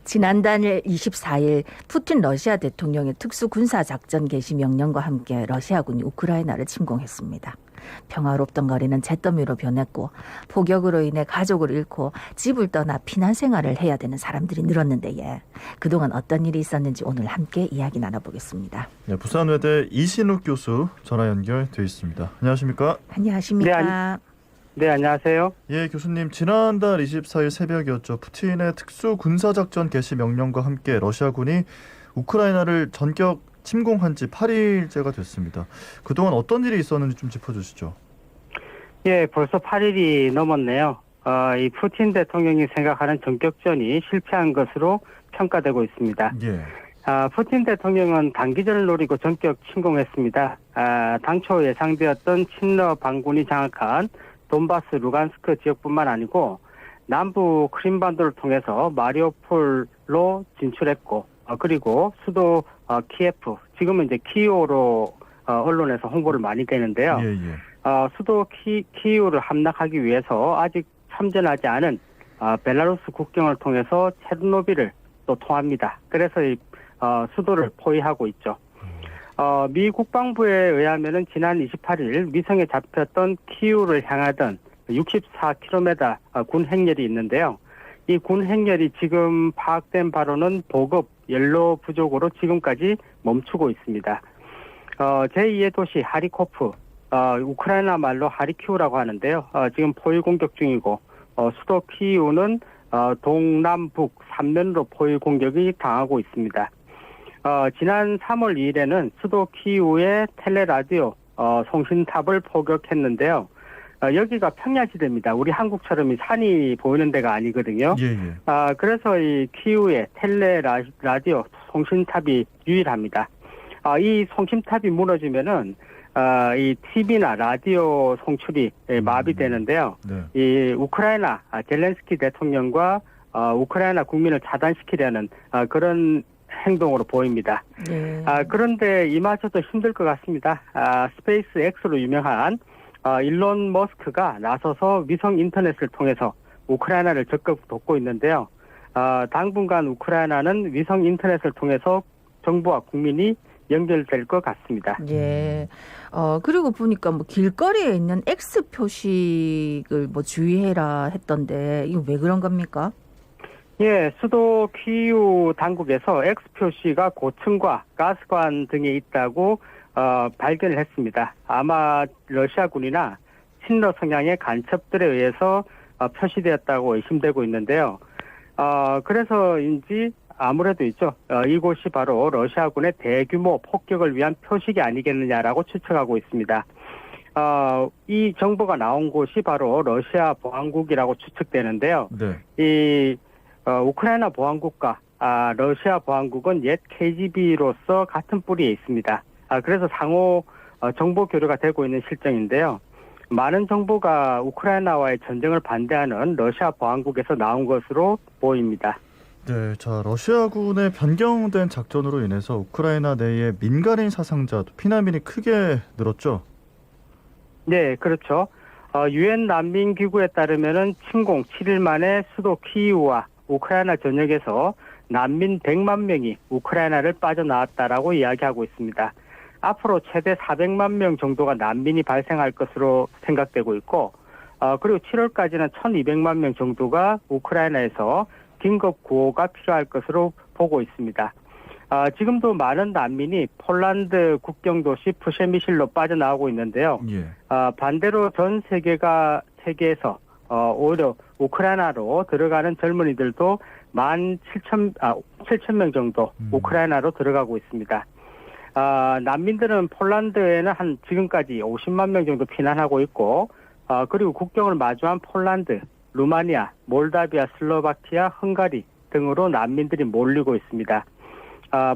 지난달 24일 푸틴 러시아 대통령의 특수군사작전 개시 명령과 함께 러시아군이 우크라이나를 침공했습니다. 평화롭던 거리는 잿더미로 변했고 폭격으로 인해 가족을 잃고 집을 떠나 피난 생활을 해야 되는 사람들이 늘었는데 그동안 어떤 일이 있었는지 오늘 함께 이야기 나눠보겠습니다. 네, 부산외대 이신욱 교수 전화 연결돼 있습니다. 안녕하십니까? 안녕하십니까? 네, 안녕하세요. 예, 교수님, 지난달 24일 새벽이었죠. 푸틴의 특수군사작전 개시 명령과 함께 러시아군이 우크라이나를 전격 침공한 지 8일째가 됐습니다. 그동안 어떤 일이 있었는지 좀 짚어주시죠. 예, 벌써 8일이 넘었네요. 이 푸틴 대통령이 생각하는 전격전이 실패한 것으로 평가되고 있습니다. 예. 푸틴 대통령은 단기전을 노리고 전격 침공했습니다. 당초 예상되었던 친러 반군이 장악한 돈바스 루간스크 지역뿐만 아니고 남부 크림반도를 통해서 마리오폴로 진출했고 그리고 수도 키예프, 지금은 이제 키이우로 언론에서 홍보를 많이 되는데요. 예. 수도 키이우를 함락하기 위해서 아직 참전하지 않은 벨라루스 국경을 통해서 체르노빌을 또 통합니다. 그래서 이 수도를 포위하고 있죠. 미 국방부에 의하면은 지난 28일 위성에 잡혔던 키이우를 향하던 64km 군 행렬이 있는데요. 이 군 행렬이 지금 파악된 바로는 보급 연료 부족으로 지금까지 멈추고 있습니다. 제2의 도시 하리코프, 우크라이나 말로 하리키우라고 하는데요. 지금 포위 공격 중이고 수도 키이우는 동남북 3면으로 포위 공격이 당하고 있습니다. 지난 3월 2일에는 수도 키이우의 텔레라디오 송신탑을 포격했는데요. 여기가 평야지대입니다. 우리 한국처럼 이 산이 보이는 데가 아니거든요. 예. 그래서 이 키이우의 텔레라디오 송신탑이 유일합니다. 이 송신탑이 무너지면은 이 TV나 라디오 송출이 마비되는데요. 네. 이 우크라이나 젤렌스키 대통령과 우크라이나 국민을 차단시키려는 그런 행동으로 보입니다. 네. 그런데 이마저도 힘들 것 같습니다. 스페이스 X로 유명한 일론 머스크가 나서서 위성 인터넷을 통해서 우크라이나를 적극 돕고 있는데요. 당분간 우크라이나는 위성 인터넷을 통해서 정부와 국민이 연결될 것 같습니다. 예. 그리고 보니까 뭐 길거리에 있는 X 표식을 뭐 주의해라 했던데 이거 왜 그런 겁니까? 예, 수도 키이우 당국에서 X 표시가 고층과 가스관 등에 있다고 발견을 했습니다. 아마 러시아군이나 친러 성향의 간첩들에 의해서 표시되었다고 의심되고 있는데요. 그래서인지 아무래도 있죠. 이곳이 바로 러시아군의 대규모 폭격을 위한 표식이 아니겠느냐라고 추측하고 있습니다. 이 정보가 나온 곳이 바로 러시아 보안국이라고 추측되는데요. 네. 이 우크라이나 보안국과 러시아 보안국은 옛 KGB로서 같은 뿌리에 있습니다. 그래서 상호 정보 교류가 되고 있는 실정인데요. 많은 정보가 우크라이나와의 전쟁을 반대하는 러시아 보안국에서 나온 것으로 보입니다. 네, 자, 러시아군의 변경된 작전으로 인해서 우크라이나 내에 민간인 사상자, 피난민이 크게 늘었죠? 네, 그렇죠. 유엔 난민기구에 따르면은 침공 7일 만에 수도 키이우와 우크라이나 전역에서 난민 100만 명이 우크라이나를 빠져나왔다라고 이야기하고 있습니다. 앞으로 최대 400만 명 정도가 난민이 발생할 것으로 생각되고 있고, 그리고 7월까지는 1200만 명 정도가 우크라이나에서 긴급 구호가 필요할 것으로 보고 있습니다. 지금도 많은 난민이 폴란드 국경도시 푸셰미실로 빠져나오고 있는데요. 예. 반대로 전 세계에서 오히려 우크라이나로 들어가는 젊은이들도 7천 명 정도 우크라이나로 들어가고 있습니다. 난민들은 폴란드에는 지금까지 50만 명 정도 피난하고 있고, 그리고 국경을 마주한 폴란드, 루마니아, 몰다비아, 슬로바키아, 헝가리 등으로 난민들이 몰리고 있습니다.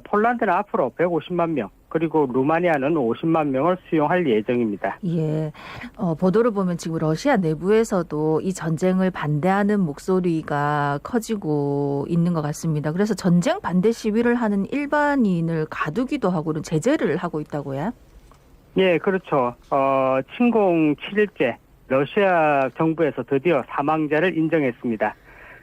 폴란드는 앞으로 150만 명, 그리고 루마니아는 50만 명을 수용할 예정입니다. 예. 보도를 보면 지금 러시아 내부에서도 이 전쟁을 반대하는 목소리가 커지고 있는 것 같습니다. 그래서 전쟁 반대 시위를 하는 일반인을 가두기도 하고는 제재를 하고 있다고요? 예, 그렇죠. 침공 7일째 러시아 정부에서 드디어 사망자를 인정했습니다.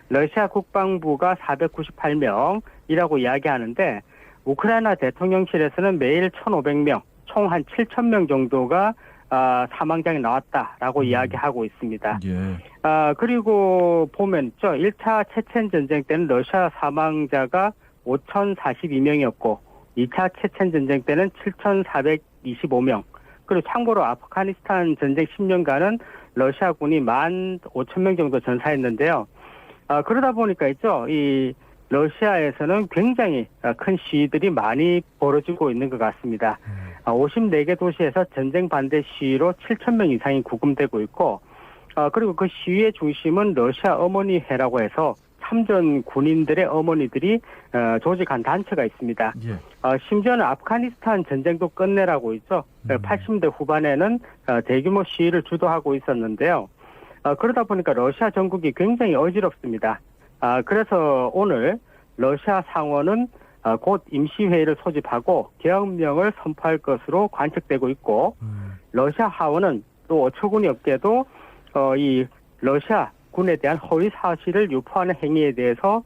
러시아 국방부가 498명이라고 이야기하는데 우크라이나 대통령실에서는 매일 1,500명, 총 한 7,000명 정도가 사망자가 나왔다라고 이야기하고 있습니다. 예. 그리고 보면 있죠. 1차 체첸 전쟁 때는 러시아 사망자가 5,042명이었고 2차 체첸 전쟁 때는 7,425명. 그리고 참고로 아프가니스탄 전쟁 10년간은 러시아군이 15,000명 정도 전사했는데요. 그러다 보니까 있죠. 이 러시아에서는 굉장히 큰 시위들이 많이 벌어지고 있는 것 같습니다. 54개 도시에서 전쟁 반대 시위로 7,000명 이상이 구금되고 있고, 그리고 그 시위의 중심은 러시아 어머니회라고 해서 참전 군인들의 어머니들이 조직한 단체가 있습니다. 예. 심지어는 아프가니스탄 전쟁도 끝내라고 있죠. 80대 후반에는 대규모 시위를 주도하고 있었는데요. 그러다 보니까 러시아 전국이 굉장히 어지럽습니다. 그래서 오늘 러시아 상원은 곧 임시회의를 소집하고 계엄령을 선포할 것으로 관측되고 있고, 러시아 하원은 또 어처구니 없게도 이 러시아 군에 대한 허위 사실을 유포하는 행위에 대해서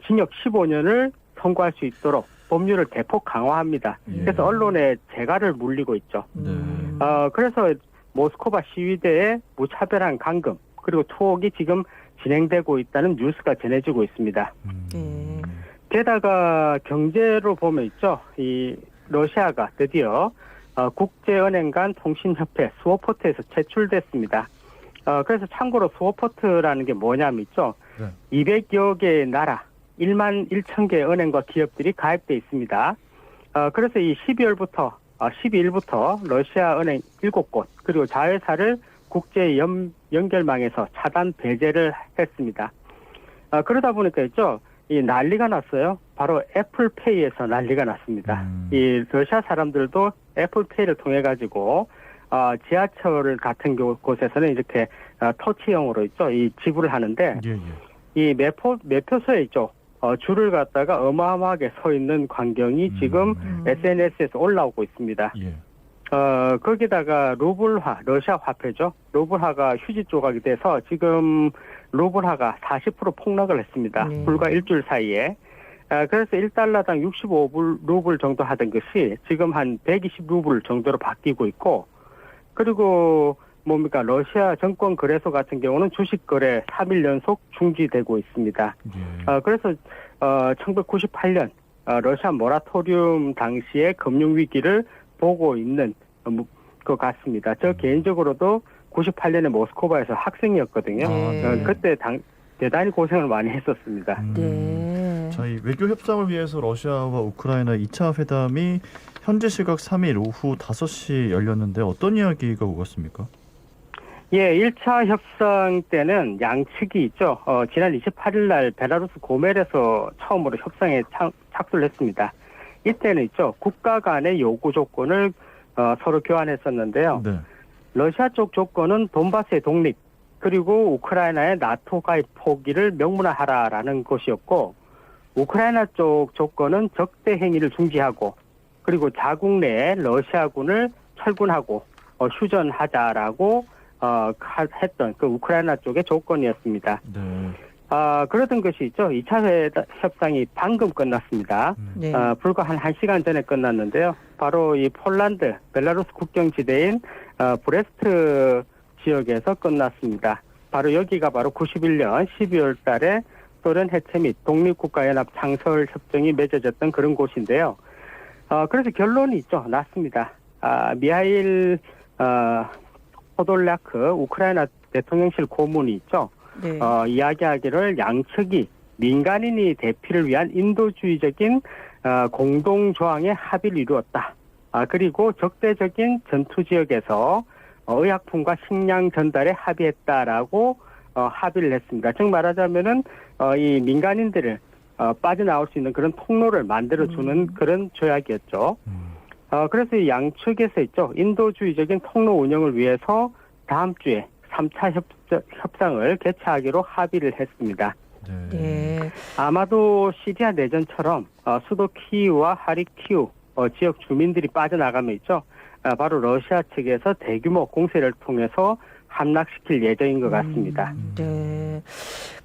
징역 15년을 선고할 수 있도록 법률을 대폭 강화합니다. 예. 그래서 언론에 재갈을 물리고 있죠. 네. 그래서 모스크바 시위대의 무차별한 감금 그리고 투옥이 지금 진행되고 있다는 뉴스가 전해지고 있습니다. 네. 게다가 경제로 보면 있죠. 이 러시아가 드디어 국제은행 간 통신협회 스워포트에서 제출됐습니다. 그래서 참고로 스워포트라는 게 뭐냐면 있죠. 네. 200여 개의 나라 1만 1천 개의 은행과 기업들이 가입돼 있습니다. 그래서 이 12일부터 러시아 은행 7곳 그리고 자회사를 국제 연결망에서 차단 배제를 했습니다. 그러다 보니까 있죠. 이 난리가 났어요. 바로 애플페이에서 난리가 났습니다. 이 러시아 사람들도 애플페이를 통해 가지고 지하철 같은 곳에서는 이렇게 터치형으로 있죠. 이 지불을 하는데 예, 예. 이 매표소에 있죠. 줄을 갖다가 어마어마하게 서 있는 광경이 지금 SNS에서 올라오고 있습니다. 예. 거기다가 루블화, 러시아 화폐죠. 루블화가 휴지 조각이 돼서 지금 루블화가 40% 폭락을 했습니다. 네. 불과 일주일 사이에. 그래서 1달러당 65루블 정도 하던 것이 지금 한 120루블 정도로 바뀌고 있고, 그리고 러시아 정권 거래소 같은 경우는 주식 거래 3일 연속 중지되고 있습니다. 예. 그래서 1998년 러시아 모라토리움 당시의 금융 위기를 보고 있는 것 같습니다. 저 개인적으로도 98년에 모스크바에서 학생이었거든요. 네. 그때 대단히 고생을 많이 했었습니다. 네. 자, 이 외교 협상을 위해서 러시아와 우크라이나 2차 회담이 현지 시각 3일 오후 5시 열렸는데 어떤 이야기가 오갔습니까? 예, 1차 협상 때는 양측이 있죠. 지난 28일 날 벨라루스 고멜에서 처음으로 협상에 착수를 했습니다. 이때는 있죠. 국가 간의 요구 조건을 서로 교환했었는데요. 네. 러시아 쪽 조건은 돈바스의 독립, 그리고 우크라이나의 나토 가입 포기를 명문화하라라는 것이었고, 우크라이나 쪽 조건은 적대 행위를 중지하고, 그리고 자국 내에 러시아군을 철군하고 휴전하자라고 했던 그 우크라이나 쪽의 조건이었습니다. 네. 그러던 것이 있죠. 2차 협상이 방금 끝났습니다. 네. 불과 한 1시간 전에 끝났는데요. 바로 이 폴란드, 벨라루스 국경지대인 브레스트 지역에서 끝났습니다. 바로 여기가 바로 91년 12월 달에 소련 해체 및 독립국가연합 창설 협정이 맺어졌던 그런 곳인데요. 그래서 결론이 있죠. 났습니다. 미하일 포돌랴크 우크라이나 대통령실 고문이 있죠. 네. 이야기하기를 양측이 민간인이 대피를 위한 인도주의적인 공동조항의 합의를 이루었다. 그리고 적대적인 전투 지역에서 의약품과 식량 전달에 합의했다라고 합의를 했습니다. 즉 말하자면은 이 민간인들을 빠져나올 수 있는 그런 통로를 만들어주는 그런 조약이었죠. 그래서 이 양측에서 있죠. 인도주의적인 통로 운영을 위해서 다음 주에 3차 협상을 개최하기로 합의를 했습니다. 네. 네. 아마도 시리아 내전처럼 수도 키이우와 하리키우 지역 주민들이 빠져나가면 있죠. 바로 러시아 측에서 대규모 공세를 통해서 함락시킬 예정인 것 같습니다. 네.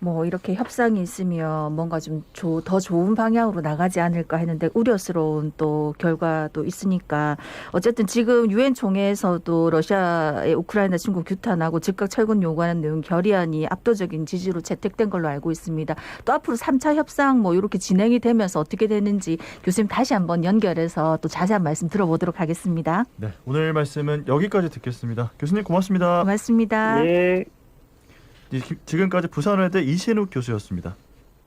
뭐 이렇게 협상이 있으면 뭔가 좀 더 좋은 방향으로 나가지 않을까 했는데 우려스러운 또 결과도 있으니까 어쨌든 지금 유엔 총회에서도 러시아의 우크라이나 침공 규탄하고 즉각 철군 요구하는 내용 결의안이 압도적인 지지로 채택된 걸로 알고 있습니다. 또 앞으로 3차 협상 뭐 이렇게 진행이 되면서 어떻게 되는지 교수님 다시 한번 연결해서 또 자세한 말씀 들어보도록 하겠습니다. 네, 오늘 말씀은 여기까지 듣겠습니다. 교수님 고맙습니다. 고맙습니다. 예. 지금까지 부산외대 이신욱 교수였습니다.